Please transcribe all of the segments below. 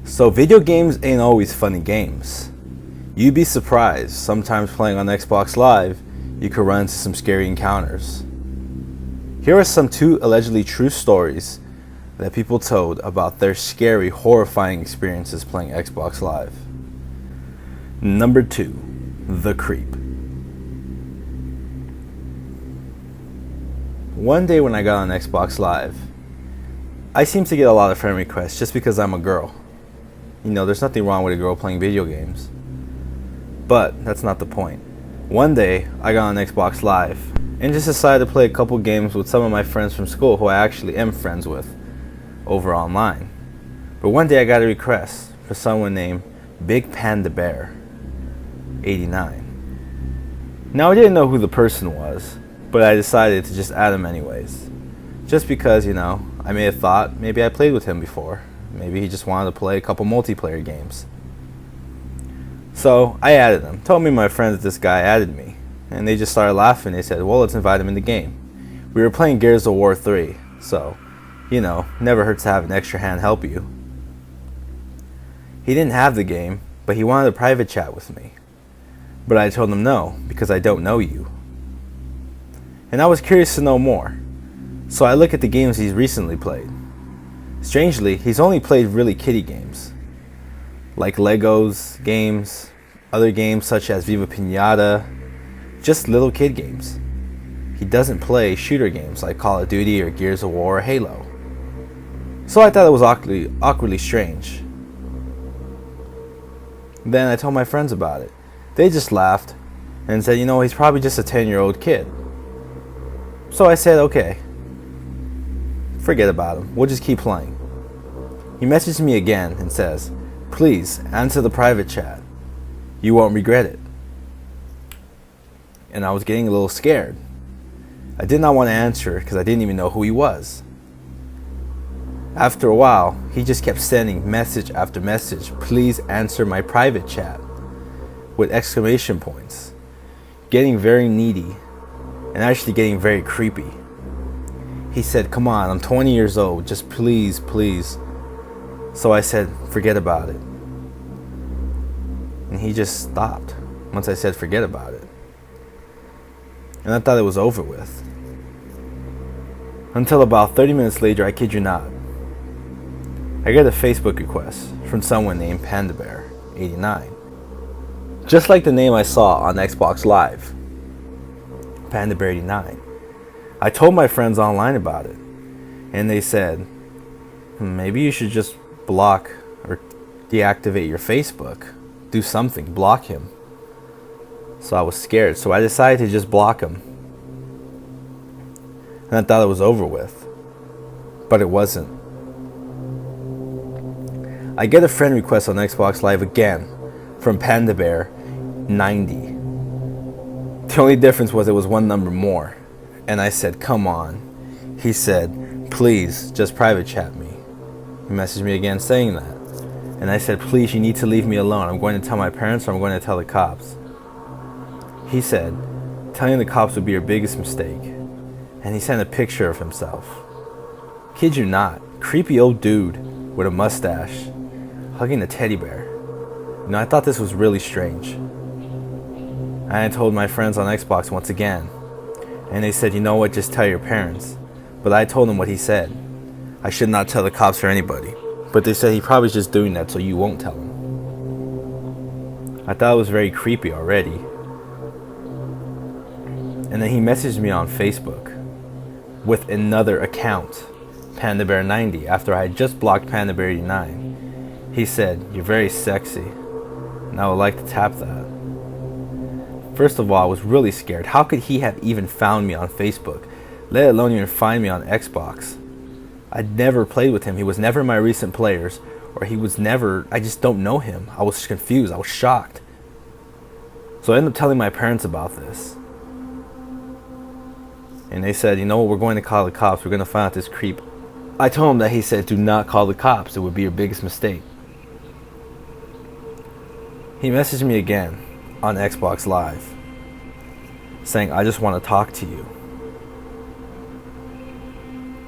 So video games ain't always funny games. You'd be surprised, sometimes playing on Xbox Live, you could run into some scary encounters. Here are some 2 allegedly true stories that people told about their scary, horrifying experiences playing Xbox Live. Number 2, The Creep. One day when I got on Xbox Live, I seem to get a lot of friend requests just because I'm a girl. You know, there's nothing wrong with a girl playing video games. But that's not the point. One day, I got on Xbox Live and just decided to play a couple games with some of my friends from school who I actually am friends with over online. But one day I got a request for someone named Big Panda Bear 89. Now I didn't know who the person was, but I decided to just add him anyways. Just because, you know, I may have thought maybe I played with him before. Maybe he just wanted to play a couple multiplayer games. So I added him. Told me my friends that this guy added me. And they just started laughing. They said, well, let's invite him in the game. We were playing Gears of War 3. So, you know, never hurts to have an extra hand help you. He didn't have the game, but he wanted a private chat with me. But I told him no, because I don't know you. And I was curious to know more. So I look at the games he's recently played. Strangely, he's only played really kiddie games, like Legos games, other games such as Viva Pinata, just little kid games. He doesn't play shooter games like Call of Duty or Gears of War or Halo. So I thought it was awkwardly strange. Then I told my friends about it. They just laughed and said, you know, he's probably just a 10-year-old kid. So I said, okay, forget about him. We'll just keep playing. He messaged me again and says, please answer the private chat. You won't regret it. And I was getting a little scared. I did not want to answer because I didn't even know who he was. After a while, he just kept sending message after message, please answer my private chat, with exclamation points. Getting very needy and actually getting very creepy. He said, come on, I'm 20 years old, just please, please. So I said, forget about it. And he just stopped once I said forget about it. And I thought it was over with. Until about 30 minutes later, I kid you not, I get a Facebook request from someone named Panda Bear 89. Just like the name I saw on Xbox Live, Panda Bear 89. I told my friends online about it, and they said, maybe you should just block or deactivate your Facebook. Do something, block him. So I was scared, so I decided to just block him. And I thought it was over with, but it wasn't. I get a friend request on Xbox Live again from Panda Bear 90. The only difference was it was one number more. And I said, come on. He said, please, just private chat me. He messaged me again saying that. And I said, please, you need to leave me alone. I'm going to tell my parents or I'm going to tell the cops. He said, telling the cops would be your biggest mistake. And he sent a picture of himself. Kid you not, creepy old dude with a mustache, hugging a teddy bear. You know, I thought this was really strange. And I told my friends on Xbox once again. And they said, you know what, just tell your parents. But I told them what he said. I should not tell the cops or anybody. But they said he probably just doing that so you won't tell him. I thought it was very creepy already. And then he messaged me on Facebook with another account, Panda Bear 90, after I had just blocked Panda Bear 89. He said, you're very sexy, and I would like to tap that. First of all, I was really scared. How could he have even found me on Facebook, let alone even find me on Xbox? I'd never played with him. He was never in my recent players, or he was never, I just don't know him. I was confused. I was shocked. So I ended up telling my parents about this. And they said, you know what, we're going to call the cops. We're going to find out this creep. I told him that he said, do not call the cops. It would be your biggest mistake. He messaged me again on Xbox Live saying, I just want to talk to you.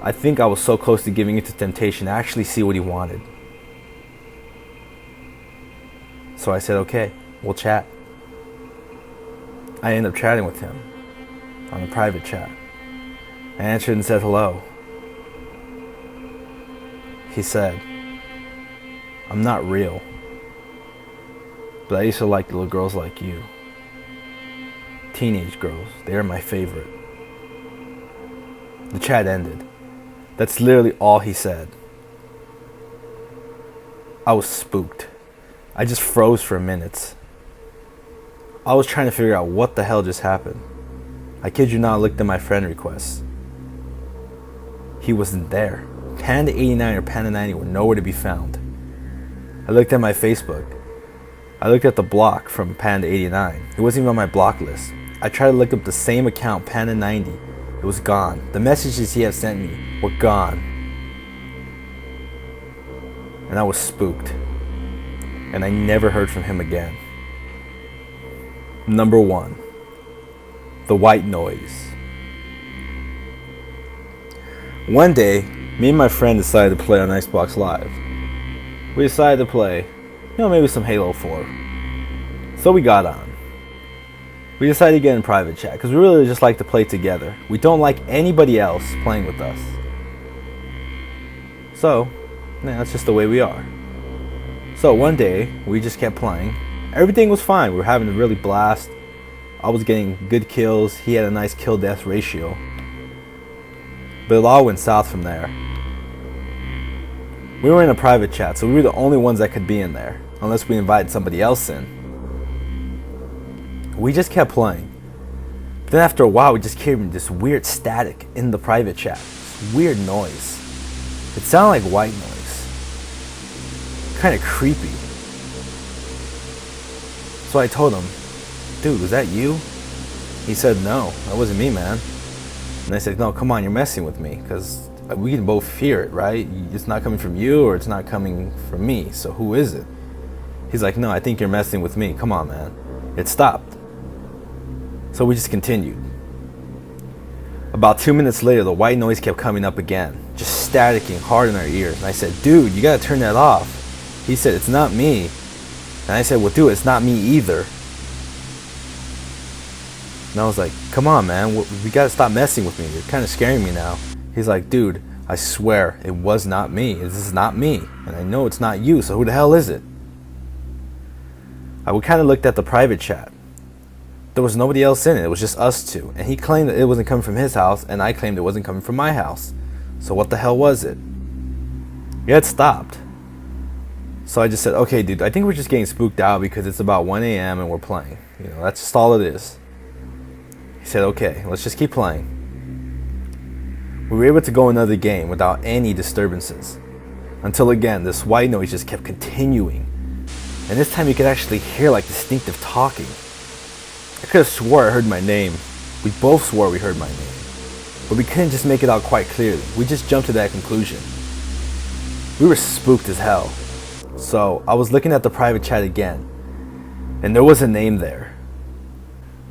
I think I was so close to giving into temptation to actually see what he wanted. So I said, okay, we'll chat. I ended up chatting with him on a private chat. I answered and said hello. He said, I'm not real, but I used to like little girls like you. Teenage girls, they are my favorite. The chat ended. That's literally all he said. I was spooked. I just froze for minutes. I was trying to figure out what the hell just happened. I kid you not, I looked at my friend requests. He wasn't there. Panda 89 or Panda 90 were nowhere to be found. I looked at my Facebook. I looked at the block from Panda 89. It wasn't even on my block list. I tried to look up the same account, Panda 90. It was gone. The messages he had sent me were gone. And I was spooked. And I never heard from him again. Number 1. The white noise. One day, me and my friend decided to play on Xbox Live. We decided to play, maybe some Halo 4. So we got on. We decided to get in private chat because we really just like to play together. We don't like anybody else playing with us. So, that's just the way we are. So one day, we just kept playing. Everything was fine. We were having a really blast. I was getting good kills. He had a nice kill-death ratio. But it all went south from there. We were in a private chat, so we were the only ones that could be in there, unless we invited somebody else in. We just kept playing. But then after a while, we just heard this weird static in the private chat. This weird noise. It sounded like white noise. Kind of creepy. So I told him, dude, was that you? He said, no, that wasn't me, man. And I said, no, come on, you're messing with me, because we can both hear it, right? It's not coming from you or it's not coming from me, so who is it? He's like, no, I think you're messing with me. Come on, man. It stopped. So we just continued. About 2 minutes later, the white noise kept coming up again, just staticking hard in our ears. And I said, dude, you gotta turn that off. He said, it's not me. And I said, well, dude, it's not me either. And I was like, come on, man, we gotta stop messing with me. You're kind of scaring me now. He's like, dude, I swear it was not me. This is not me. And I know it's not you, so who the hell is it? We kind of looked at the private chat. There was nobody else in it. It was just us two. And he claimed that it wasn't coming from his house, and I claimed it wasn't coming from my house. So what the hell was it? Yeah, it stopped. So I just said, okay, dude, I think we're just getting spooked out because it's about 1 a.m. and we're playing. That's just all it is. He said, okay, let's just keep playing. We were able to go another game without any disturbances. Until again, this white noise just kept continuing. And this time you could actually hear like distinctive talking. I could have swore I heard my name. We both swore we heard my name. But we couldn't just make it out quite clearly. We just jumped to that conclusion. We were spooked as hell. So I was looking at the private chat again. And there was a name there.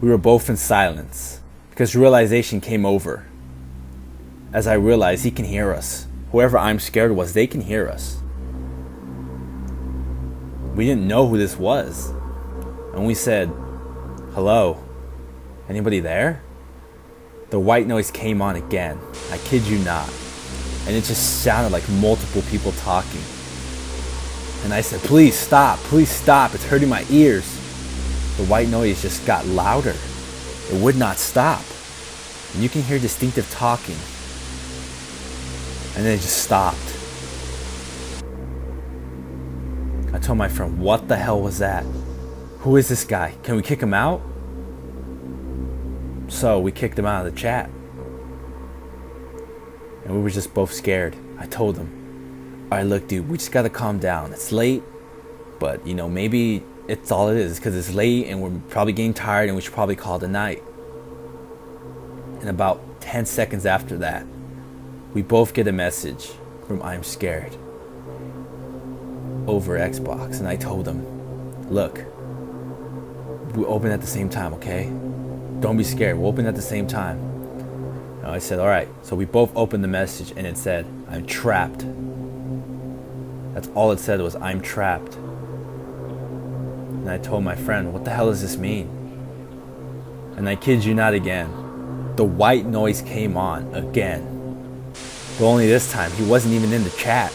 We were both in silence. Because realization came over. As I realized he can hear us. Whoever I'm scared was, they can hear us. We didn't know who this was. And we said, hello, anybody there? The white noise came on again. I kid you not. And it just sounded like multiple people talking. And I said, please stop, it's hurting my ears. The white noise just got louder. It would not stop. And you can hear distinctive talking. And then it just stopped. I told my friend, what the hell was that? Who is this guy? Can we kick him out? So we kicked him out of the chat. And we were just both scared. I told him, alright, look, dude, we just gotta calm down. It's late, but maybe it's all it is because it's late and we're probably getting tired and we should probably call it a night. And about 10 seconds after that, we both get a message from I'm scared over Xbox. And I told him, look, we open at the same time, okay? Don't be scared, we'll open at the same time. And I said, alright. So we both opened the message and it said, I'm trapped. That's all it said was, I'm trapped. And I told my friend, what the hell does this mean? And I kid you not again, the white noise came on again. But only this time, he wasn't even in the chat.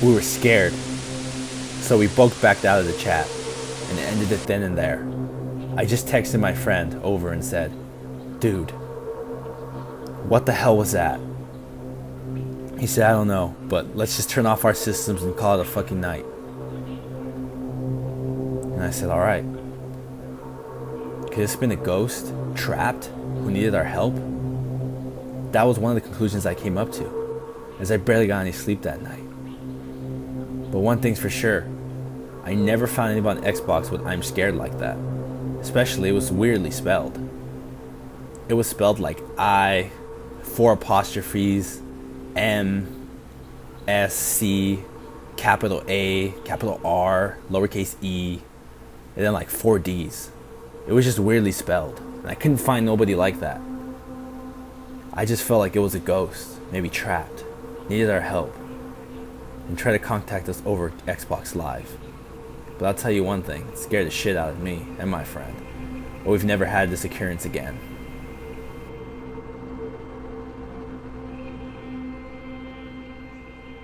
We were scared. So we both backed out of the chat and it ended it then and there. I just texted my friend over and said, dude, what the hell was that? He said, I don't know, but let's just turn off our systems and call it a fucking night. And I said, all right. Could this have been a ghost, trapped, who needed our help? That was one of the conclusions I came up to, as I barely got any sleep that night. But one thing's for sure, I never found anybody on Xbox with I'm scared like that. Especially, it was weirdly spelled. It was spelled like I, 4 apostrophes, M, S, C, capital A, capital R, lowercase e, and then like 4 Ds. It was just weirdly spelled. And I couldn't find nobody like that. I just felt like it was a ghost, maybe trapped, needed our help, and tried to contact us over Xbox Live. But I'll tell you one thing, it scared the shit out of me and my friend. But we've never had this occurrence again.